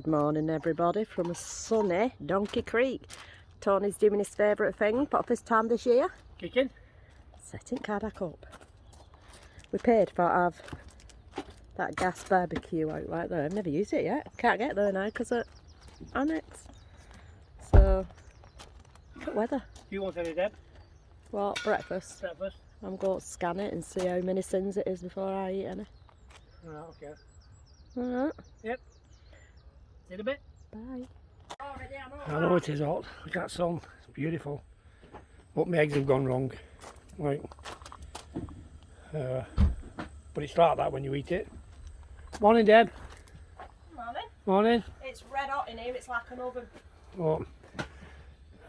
Good morning everybody from a sunny Donkey Creek. Tony's doing his favourite thing, but for his time this year. Kicking? Setting cadac up. We paid for have that gas barbecue out right there. I've never used it yet. Can't get there now because of annex. So, good weather. Do you want any, Deb? What, breakfast? Breakfast? I'm going to scan it and see how many sins it is before I eat any. Alright, okay. Alright. Yep. See you in a bit. Bye. I know it is hot. Look at that sun. It's beautiful. But my eggs have gone wrong. Right. But it's like that when you eat it. Morning, Deb. Morning. Morning. It's red hot in here. It's like an oven.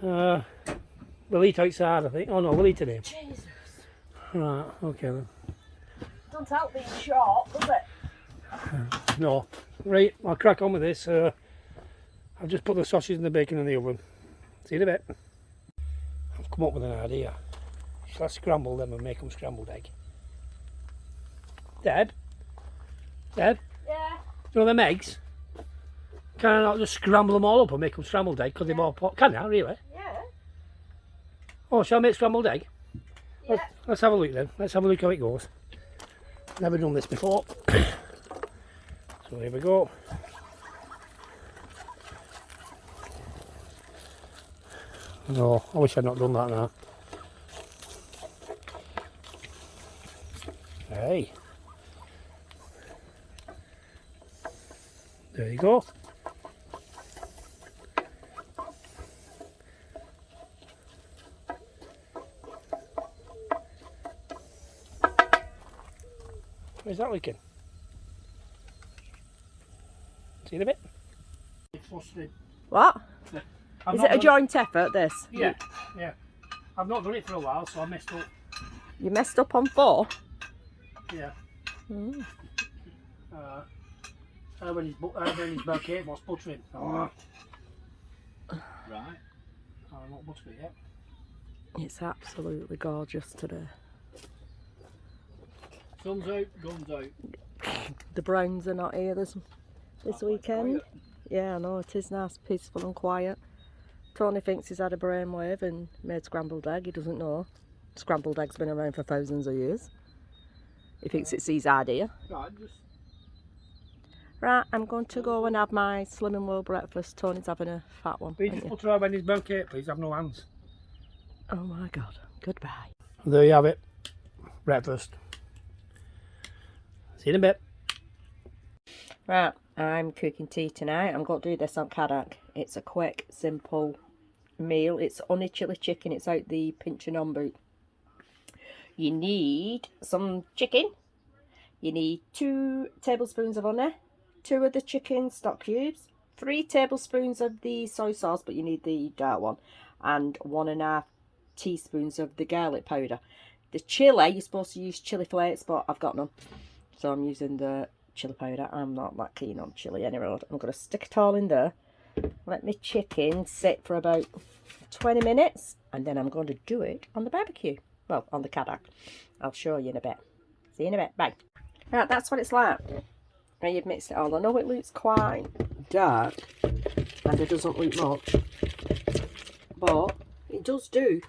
Oh. We'll eat outside, I think. Oh no, we'll eat today. Jesus. Right, okay then. Don't help being short, does it? No. Right, I'll crack on with this. I've just put the sausage and the bacon in the oven. See you in a bit. I've come up with an idea. Shall I scramble them and make them scrambled egg? Deb? Deb? Yeah. You know them eggs? Can I not just scramble them all up and make them scrambled egg? Because they're more pot. Can I, really? Yeah. Oh, shall I make scrambled egg? Yeah. Let's have a look then. Let's have a look how it goes. Never done this before. So here we go. No, I wish I'd not done that now. Hey. There you go. Where's that looking? See you in a bit. What? I've Is not it a done- joint effort, this? Yeah, yeah. I've not done it for a while, so I messed up. You messed up on 4? Yeah. Mm. When he's bouquet, what's buttering? Oh. Right. I'm not buttered it yet. It's absolutely gorgeous today. Sun's out, guns out. The Browns are not here this weekend. Yeah, I know, it is nice, peaceful and quiet. Tony thinks he's had a brainwave and made scrambled egg. He doesn't know. Scrambled egg's been around for thousands of years. He thinks it's his idea. Right, I'm going to go and have my Slim and Well breakfast. Tony's having a fat one. Please just butter out when he's bouquet, please. Have no hands. Oh my God. Goodbye. There you have it. Breakfast. See you in a bit. Right, I'm cooking tea tonight. I'm going to do this on cadac. It's a quick, simple meal. It's honey chili chicken. It's out the pinch and on boot. You need some chicken. You need 2 tablespoons of honey, 2 of the chicken stock cubes, 3 tablespoons of the soy sauce, but you need the dark one, and 1.5 teaspoons of the garlic powder. The chilli, you're supposed to use chilli flakes, but I've got none, so I'm using the chilli powder. I'm not that keen on chilli anyway. I'm going to stick it all in there. Let my chicken sit for about 20 minutes, and then I'm going to do it on the barbecue. Well, on the cadac. I'll show you in a bit. See you in a bit. Bye. Right, that's what it's like. Now you've mixed it all. I know it looks quite dark, and it doesn't look much, but it does do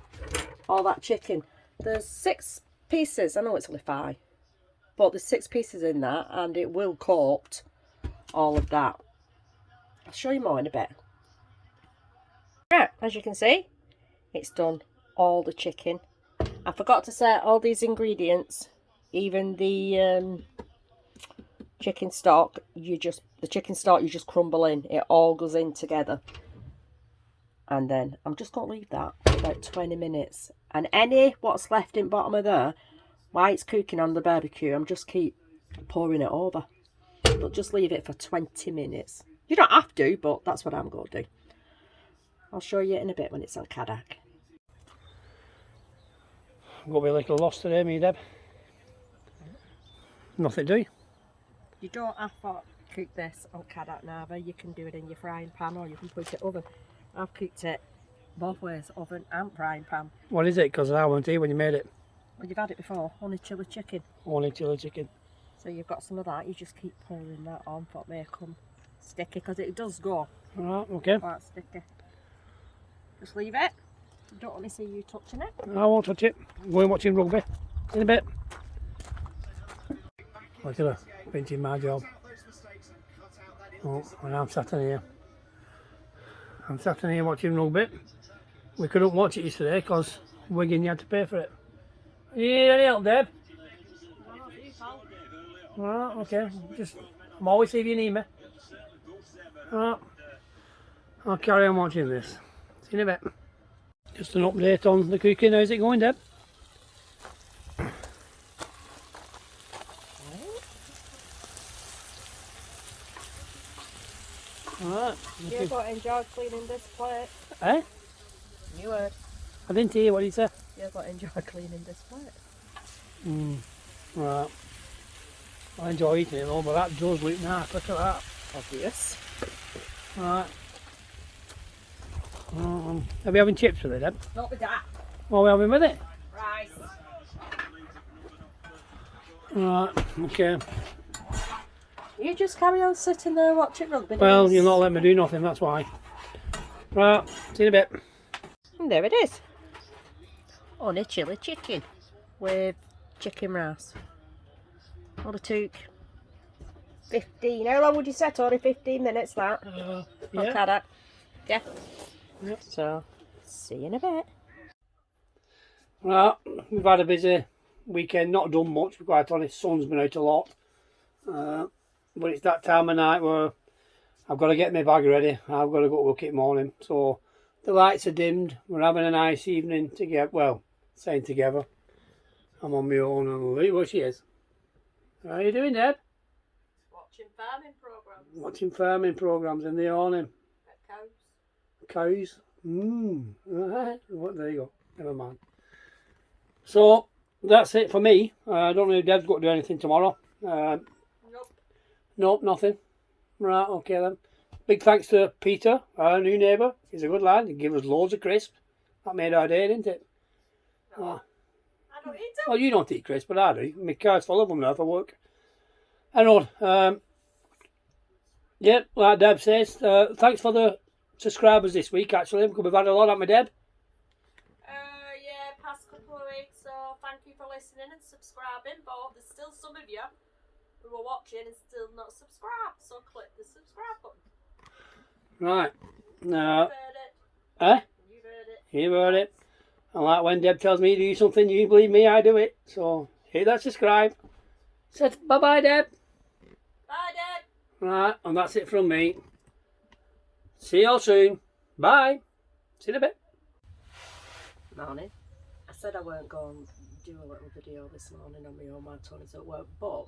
all that chicken. There's 6 pieces. I know it's only 5, but there's 6 pieces in that, and it will coat all of that. I'll show you more in a bit. Right, as you can see, it's done all the chicken. I forgot to say all these ingredients, even the chicken stock, you just crumble in. It all goes in together. And then I'm just going to leave that for about 20 minutes. And what's left in bottom of there, while it's cooking on the barbecue, I'm just keep pouring it over. But just leave it for 20 minutes. You don't have to, but that's what I'm going to do. I'll show you in a bit when it's on cadac. I'm going to be a little lost today, me, Deb. Nothing, do you? You don't have to cook this on cadac neither. You can do it in your frying pan or you can put it oven. I've cooked it both ways, oven and frying pan. What is it? Because I wasn't here when you made it. Well, you've had it before, honey chili chicken. Honey chili chicken. So you've got some of that, you just keep pouring that on for it may come sticky because it does go. Right, okay. Quite sticky. Just leave it. Don't want to see you touching it. I won't touch it. I'm going watching rugby in a bit. Look at her, finishing my job. Oh, and I'm sat in here. I'm sat in here watching rugby. We couldn't watch it yesterday because Wigan, you had to pay for it. You need any help, Deb? Right, okay. I'm always here if you need me. Right. I'll carry on watching this. See you in a bit. Just an update on the cooking. How's it going, Deb? Right. You've got to enjoy cleaning this plate. Eh? You heard. I didn't hear what you said. You've got to enjoy cleaning this plate. Right. I enjoy eating it though, but that does look nice. Look at that. Obvious. Right. Are we having chips with it, Deb? Not with that. What are we having with it? Rice. Right, okay. You just carry on sitting there watching rugby. Well, you'll not let me do nothing, that's why. Right, see you in a bit. And there it is. Honey chilli chicken with chicken rice. What a took. 15. How long would you say, Tony? 15 minutes that? Yeah. Cadac. Yeah. Yep. So, see you in a bit. Right, we've had a busy weekend, not done much, to be quite honest. Sun's been out a lot. But it's that time of night where I've got to get my bag ready. I've got to go to work in the morning. So the lights are dimmed. We're having a nice evening together. Well, saying together. I'm on my own and look where she is. How are you doing, Deb? Watching farming programmes. Watching farming programmes in the awning. Cows. Cows. Right. Well, there you go. Never mind. So that's it for me. I don't know if Deb's got to do anything tomorrow. Nope, nothing. Right, okay then. Big thanks to Peter, our new neighbour. He's a good lad. He gave us loads of crisps. That made our day, didn't it? I don't eat them. Well, you don't eat crisps, but I do. My car's full of them now for work. Anyway, yeah, like Deb says, thanks for the subscribers this week, actually, because we've had a lot, haven't we, Deb? Yeah, past couple of weeks, so thank you for listening and subscribing, but there's still some of you who are watching and still not subscribed, so click the subscribe button. Right. No. You've heard it. Eh? You've heard it. You've heard it. And like when Deb tells me to do something, you believe me, I do it. So hit that subscribe. Said bye-bye, Deb. Bye, Deb. Right, and that's it from me. See you all soon. Bye. See you in a bit. Morning. I said I weren't going to do a little video this morning on my own while Tony's at work, but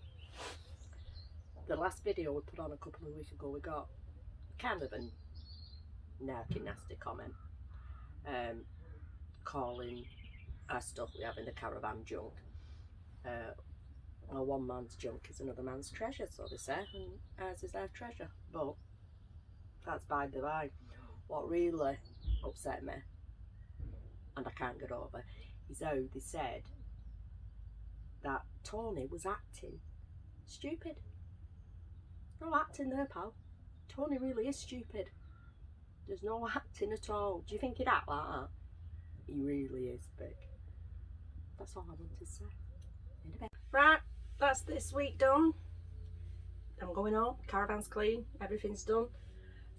the last video we put on a couple of weeks ago, we got kind of a nasty comment calling our stuff we have in the caravan junk. Well, one man's junk is another man's treasure, so they say, and ours is our treasure. But that's by the by. What really upset me, and I can't get over, is how they said that Tony was acting stupid. No acting there, pal. Tony really is stupid. There's no acting at all. Do you think he'd act like that? He really is big. That's all I wanted to say. In a bit. Right, that's this week done. I'm going home. Caravan's clean. Everything's done.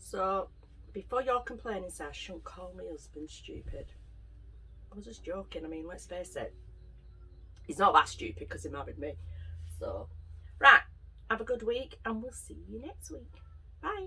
So, before you're complaining, sir, shouldn't call my husband stupid. I was just joking. I mean, let's face it. He's not that stupid because he married me. So, right. Have a good week and we'll see you next week. Bye.